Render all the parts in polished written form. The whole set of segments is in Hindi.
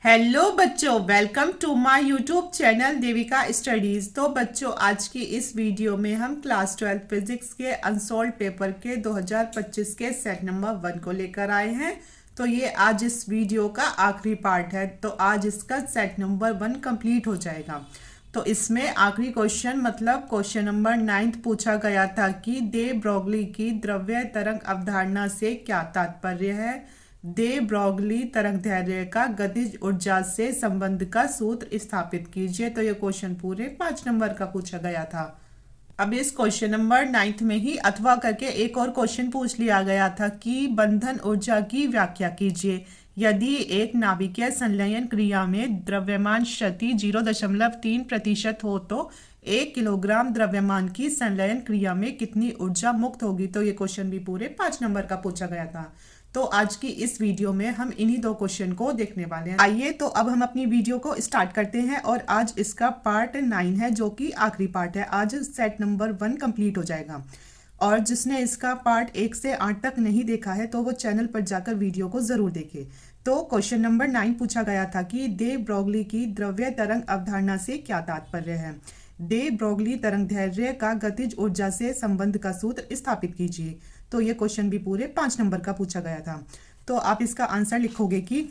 हेलो बच्चों, welcome to my YouTube channel Devika studies. तो बच्चों, आज की इस वीडियो में हम क्लास 12 फिजिक्स के अनसॉल्व पेपर के 2025 के सेट नंबर 1 को लेकर आए हैं। तो ये आज इस वीडियो का आखिरी पार्ट है। तो आज इसका सेट नंबर 1 कंप्लीट हो जाएगा। तो इसमें आखिरी क्वेश्चन मतलब क्वेश्चन नंबर 9 पूछा गया था कि दे ब्रोगली की द्रव्य तरंग अवधारणा से क्या तात्पर्य है। दे ब्रोगली तरंगदैर्घ्य का गतिज ऊर्जा से संबंध का सूत्र स्थापित कीजिए। तो ये क्वेश्चन पूरे 5 नंबर का पूछा गया था। अब इस क्वेश्चन नंबर 9 में ही अथवा करके एक और क्वेश्चन पूछ लिया गया था कि बंधन ऊर्जा की व्याख्या कीजिए। यदि एक नाभिकीय संलयन क्रिया में द्रव्यमान क्षति 0.3% हो तो 1 किलोग्राम द्रव्यमान की संलयन क्रिया में कितनी ऊर्जा मुक्त होगी। तो ये क्वेश्चन भी पूरे 5 नंबर का पूछा गया था। तो आज की इस वीडियो में हम इन्हीं दो क्वेश्चन को देखने वाले हैं। आइए तो अब हम अपनी वीडियो को स्टार्ट करते हैं और आज इसका पार्ट 9 है जो कि आखिरी पार्ट है। आज सेट नंबर 1 कंप्लीट हो जाएगा और जिसने इसका पार्ट 1 से 8 तक नहीं देखा है तो वो चैनल पर जाकर वीडियो को जरूर देखे। तो क्वेश्चन नंबर 9 पूछा गया था कि दे ब्रोगली की द्रव्य तरंग अवधारणा से क्या तात्पर्य है। दे ब्रोगली तरंगदैर्घ्य का गतिज ऊर्जा से संबंध का सूत्र स्थापित कीजिए। तो ये क्वेश्चन भी पूरे 5 नंबर का पूछा गया था। तो आप इसका आंसर लिखोगे कि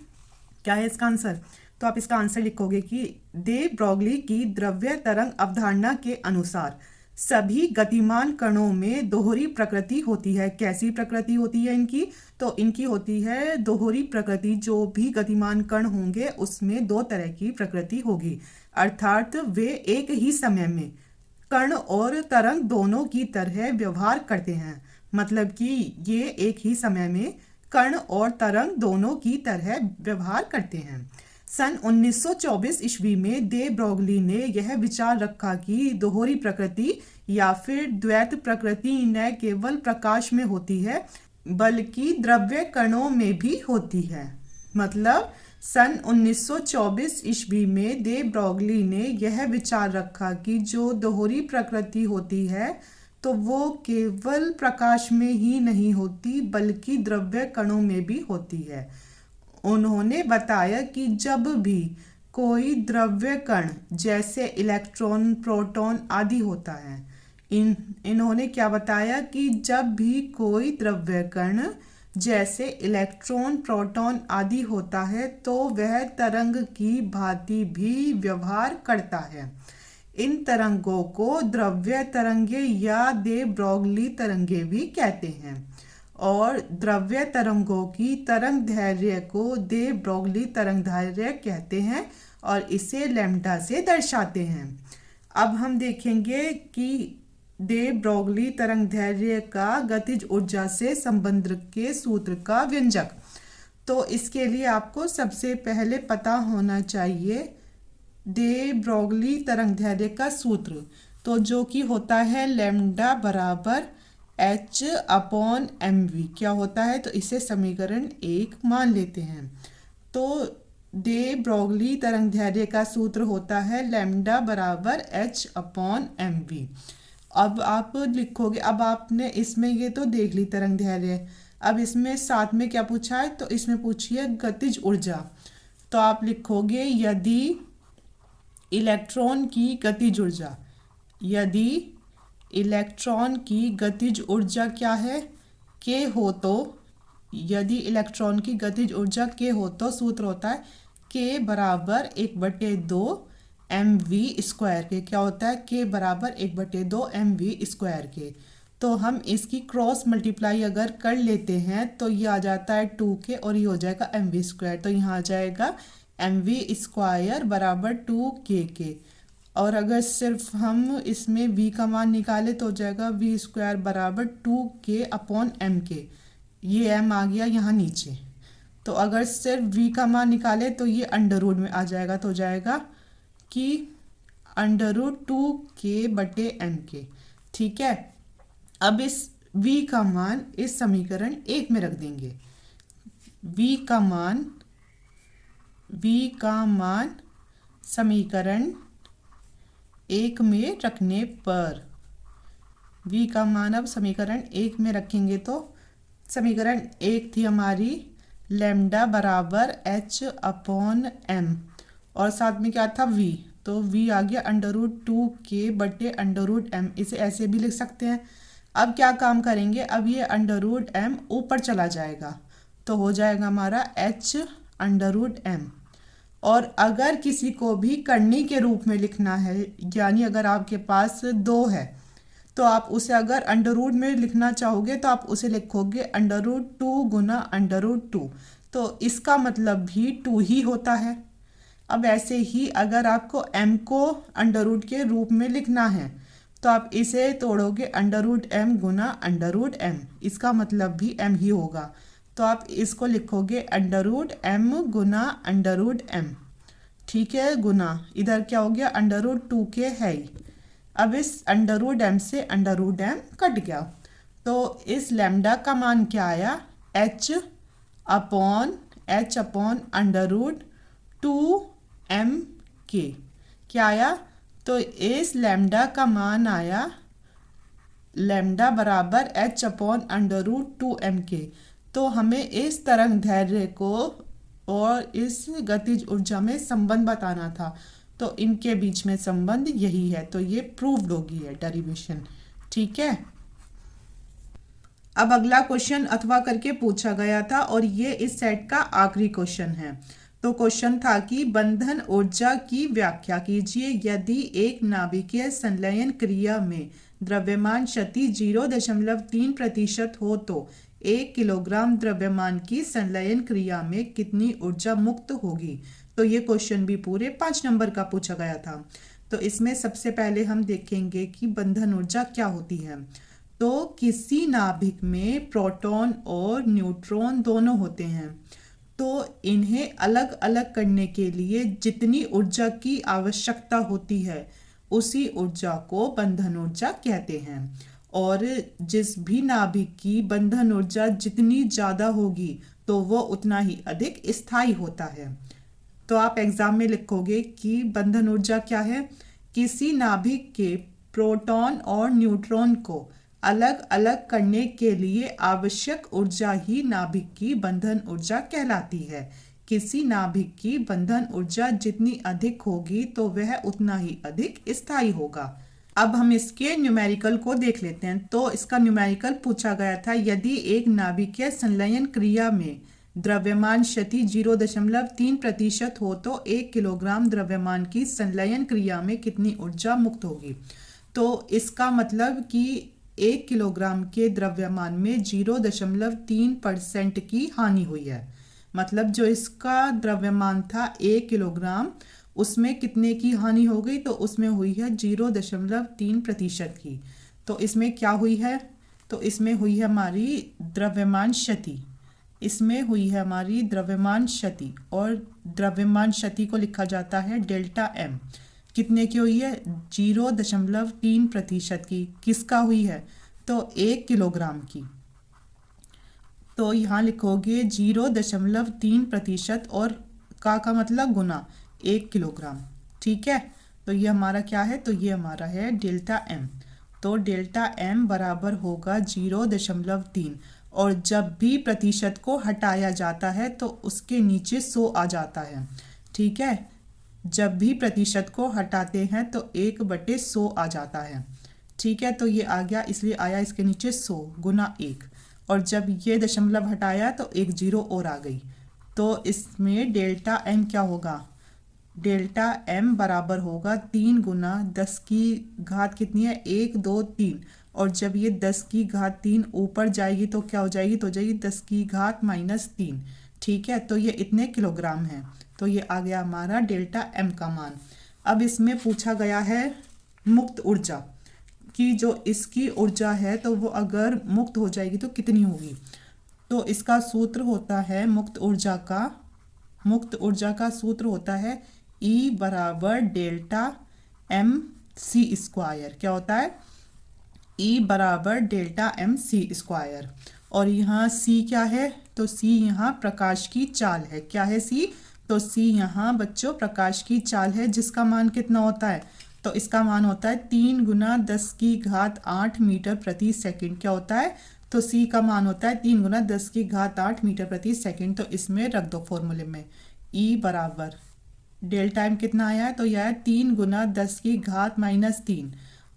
क्या है इसका आंसर। तो आप इसका आंसर लिखोगे कि दे ब्रोगली की द्रव्य तरंग अवधारणा के अनुसार सभी गतिमान कणों में दोहरी प्रकृति होती है। कैसी प्रकृति होती है इनकी। तो इनकी होती है दोहरी प्रकृति। जो भी गतिमान कण होंगे उसमें 2 तरह की प्रकृति होगी, अर्थात वे एक ही समय में कण और तरंग दोनों की तरह व्यवहार करते हैं। मतलब कि ये एक ही समय में कण और तरंग दोनों की तरह व्यवहार करते हैं। सन 1924 ईस्वी में दे ब्रोगली ने यह विचार रखा कि दोहरी प्रकृति या फिर द्वैत प्रकृति न केवल प्रकाश में होती है बल्कि द्रव्य कणों में भी होती है। मतलब सन 1924 ईस्वी में दे ब्रोगली ने यह विचार रखा कि जो दोहरी प्रकृति होती है तो वो केवल प्रकाश में ही नहीं होती बल्कि द्रव्य कणों में भी होती है। उन्होंने बताया कि जब भी कोई द्रव्य कण जैसे इलेक्ट्रॉन, प्रोटॉन आदि होता है, इन्होंने क्या बताया कि जब भी कोई द्रव्य कण जैसे इलेक्ट्रॉन, प्रोटॉन आदि होता है तो वह तरंग की भांति भी व्यवहार करता है। इन तरंगों को द्रव्य तरंगे या दे ब्रोगली तरंगे भी कहते हैं और द्रव्य तरंगों की तरंगदैर्घ्य को दे ब्रोगली तरंगदैर्घ्य कहते हैं और इसे लैम्ब्डा से दर्शाते हैं। अब हम देखेंगे कि दे ब्रोगली तरंगदैर्घ्य का गतिज ऊर्जा से संबंध के सूत्र का व्यंजक। तो इसके लिए आपको सबसे पहले पता होना चाहिए दे ब्रोगली तरंगदैर्घ्य का सूत्र। तो जो कि होता है लैम्ब्डा बराबर H/mv। क्या होता है तो इसे समीकरण 1 मान लेते हैं। तो दे ब्रोगली तरंगदैर्घ्य का सूत्र होता है लैम्ब्डा बराबर H/mv। अब आप लिखोगे, अब आपने इसमें ये तो देख ली तरंगदैर्घ्य, अब इसमें साथ में क्या पूछा है तो इसमें पूछिए गतिज ऊर्जा। तो आप लिखोगे यदि इलेक्ट्रॉन की गतिज ऊर्जा, यदि इलेक्ट्रॉन की गतिज ऊर्जा क्या है के हो तो, यदि इलेक्ट्रॉन की गतिज ऊर्जा के हो तो सूत्र होता है के बराबर 1/2 mv² के। क्या होता है के बराबर 1/2 mv² के। तो हम इसकी क्रॉस मल्टीप्लाई अगर कर लेते हैं तो ये आ जाता है 2k और ये हो जाएगा mv²। तो यहाँ आ जाएगा mv² बराबर 2k के। और अगर सिर्फ हम इसमें v का मान निकाले तो हो जाएगा v² बराबर 2k/m के। ये m आ गया यहाँ नीचे। तो अगर सिर्फ v का मान निकाले तो ये अंडर रूट में आ जाएगा। तो हो जाएगा कि √2k/m के। ठीक है। अब इस v का मान इस समीकरण 1 में रख देंगे। v का मान समीकरण 1 में रखने पर, v का मान अब समीकरण 1 में रखेंगे तो समीकरण 1 थी हमारी लैम्डा बराबर h/m, और साथ में क्या था v, तो v आ गया √2k/√m। इसे ऐसे भी लिख सकते हैं। अब क्या काम करेंगे, अब ये √m ऊपर चला जाएगा तो हो जाएगा हमारा h/m। और अगर किसी को भी करनी के रूप में लिखना है, यानी अगर आपके पास 2 है तो आप उसे अगर अंडर रूट में लिखना चाहोगे तो आप उसे लिखोगे √2 गुना √2, तो इसका मतलब भी 2 ही होता है। अब ऐसे ही अगर आपको m को अंडर रूट के रूप में लिखना है तो आप इसे तोड़ोगे √m गुना √m, इसका मतलब भी m ही होगा, तो आप इसको लिखोगे √m गुना √m। ठीक है, गुना इधर क्या हो गया √2k है ही। अब इस √m से √m कट गया, तो इस लैम्डा का मान क्या आया, h/√2m/k क्या आया, तो इस लैम्डा का मान आया लैम्डा बराबर h/√2m/k। तो हमें इस तरंग दैर्ध्य को और इस गतिज ऊर्जा में संबंध बताना था, तो इनके बीच में संबंध यही है, तो ये प्रूव्ड होगी है डेरिवेशन। ठीक है, अब अगला क्वेश्चन अथवा करके पूछा गया था और ये इस सेट का आखिरी क्वेश्चन है। तो क्वेश्चन था कि बंधन ऊर्जा की व्याख्या कीजिए। यदि एक नाभिकीय संलयन क्रिया में द्रव्यमान क्षति 0.3% हो तो 1 किलोग्राम द्रव्यमान की संलयन क्रिया में कितनी ऊर्जा मुक्त होगी। तो ये क्वेश्चन भी पूरे 5 नंबर का पूछा गया था। तो इसमें सबसे पहले हम देखेंगे कि बंधन ऊर्जा क्या होती है। तो किसी नाभिक में प्रोटॉन और न्यूट्रॉन दोनों होते हैं, तो इन्हें अलग अलग करने के लिए जितनी ऊर्जा की आवश्यकता होती है उसी ऊर्जा को बंधन ऊर्जा कहते हैं। और जिस भी नाभिक की बंधन ऊर्जा जितनी ज़्यादा होगी तो वो उतना ही अधिक स्थायी होता है। तो आप एग्जाम में लिखोगे कि बंधन ऊर्जा क्या है, किसी नाभिक के प्रोटॉन और न्यूट्रॉन को अलग अलग करने के लिए आवश्यक ऊर्जा ही नाभिक की बंधन ऊर्जा कहलाती है। किसी नाभिक की बंधन ऊर्जा जितनी अधिक होगी तो वह उतना ही अधिक स्थायी होगा। अब हम इसके न्यूमेरिकल को देख लेते हैं। तो इसका न्यूमेरिकल पूछा गया था, यदि एक नाभिकीय संलयन क्रिया में द्रव्यमान क्षति 0.3% हो तो 1 किलोग्राम द्रव्यमान की संलयन क्रिया में कितनी ऊर्जा मुक्त होगी। तो इसका मतलब कि 1 किलोग्राम के द्रव्यमान में 0.3% की हानि हुई है। मतलब जो इसका द्रव्यमान था 1 किलोग्राम, उसमें कितने की हानि हो गई, तो उसमें हुई है 0.3% की। तो इसमें क्या हुई है, तो इसमें हुई है हमारी द्रव्यमान क्षति, इसमें हुई है हमारी द्रव्यमान क्षति, और द्रव्यमान क्षति को लिखा जाता है डेल्टा m। कितने की हुई है, 0.3% की। किसका हुई है, तो 1 किलोग्राम की। तो यहाँ लिखोगे 0.3% और का मतलब गुना 1 किलोग्राम। ठीक है, तो ये हमारा क्या है, तो ये हमारा है डेल्टा m। तो डेल्टा m बराबर होगा 0.3, और जब भी प्रतिशत को हटाया जाता है तो उसके नीचे 100 आ जाता है। ठीक है, जब भी प्रतिशत को हटाते हैं तो 1/100 आ जाता है। ठीक है, तो ये आ गया, इसलिए आया इसके नीचे 100 गुना 1, और जब ये दशमलव हटाया तो 1 0 और आ गई। तो इसमें डेल्टा m क्या होगा, डेल्टा m बराबर होगा 3 गुना 10 की घात कितनी है, 1 2 3, और जब ये 10 की घात 3 ऊपर जाएगी तो क्या हो जाएगी, तो हो जाएगी 10 की घात -3। ठीक है, तो ये इतने किलोग्राम है। तो ये आ गया हमारा डेल्टा m का मान। अब इसमें पूछा गया है मुक्त ऊर्जा कि जो इसकी ऊर्जा है तो वो अगर मुक्त हो जाएगी तो कितनी होगी। तो इसका सूत्र होता है मुक्त ऊर्जा का सूत्र होता है E बराबर डेल्टा mc²। क्या होता है, E बराबर डेल्टा mc²। और यहाँ C क्या है, तो C यहाँ प्रकाश की चाल है। क्या है C, तो C यहाँ बच्चों प्रकाश की चाल है, जिसका मान कितना होता है, तो इसका मान होता है 3 गुना 10 की घात 8 मीटर प्रति सेकंड। क्या होता है, तो सी का मान होता है 3 गुना 10 की घात 8 मीटर प्रति सेकंड। तो इसमें रख दो फॉर्मूले में, ई बराबर डेल टाइम कितना आया है, तो यह है 3 गुना 10 की घात -3,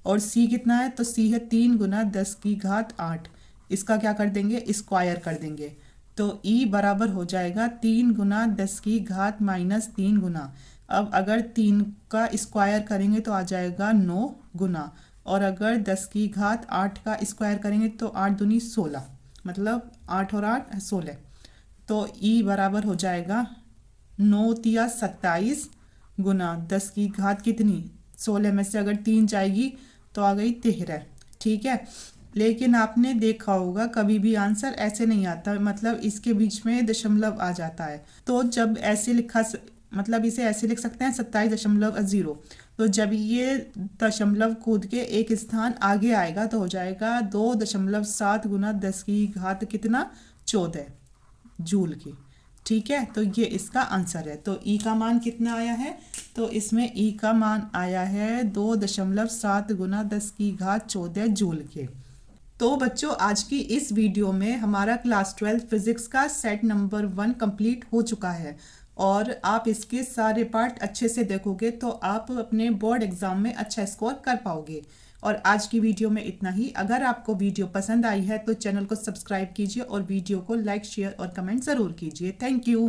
और सी कितना है, तो सी है 3 गुना 10 की घात 8। इसका क्या कर देंगे, स्क्वायर कर देंगे। तो ई बराबर हो जाएगा 3 गुना 10 की घात -3 गुना, अब अगर 3 का स्क्वायर करेंगे तो आ जाएगा 9 गुना, और अगर 10 की घात 8 का स्क्वायर करेंगे तो 8 दूनी 16, मतलब 8 और 8 16। तो ई बराबर हो जाएगा 9 तिया 27 गुना 10 की घात कितनी 16 में से अगर 3 जाएगी तो आ गई 13। ठीक है, लेकिन आपने देखा होगा कभी भी आंसर ऐसे नहीं आता, मतलब इसके बीच में दशमलव आ जाता है। तो जब ऐसे मतलब इसे ऐसे लिख सकते हैं 27.0। तो जब ये दशमलव कूद के एक स्थान आगे आएगा तो हो जाएगा 2.7 गुना 10 की घात कितना 14 जूल की। ठीक है, तो ये इसका आंसर है। तो ई का मान कितना आया है, तो इसमें ई का मान आया है 2.7 गुना 10 की घात 14 जूल के। तो बच्चों आज की इस वीडियो में हमारा क्लास 12 फिजिक्स का सेट नंबर 1 कंप्लीट हो चुका है, और आप इसके सारे पार्ट अच्छे से देखोगे तो आप अपने बोर्ड एग्जाम में अच्छा स्कोर कर पाओगे। और आज की वीडियो में इतना ही। अगर आपको वीडियो पसंद आई है तो चैनल को सब्सक्राइब कीजिए और वीडियो को लाइक शेयर और कमेंट ज़रूर कीजिए। Thank you.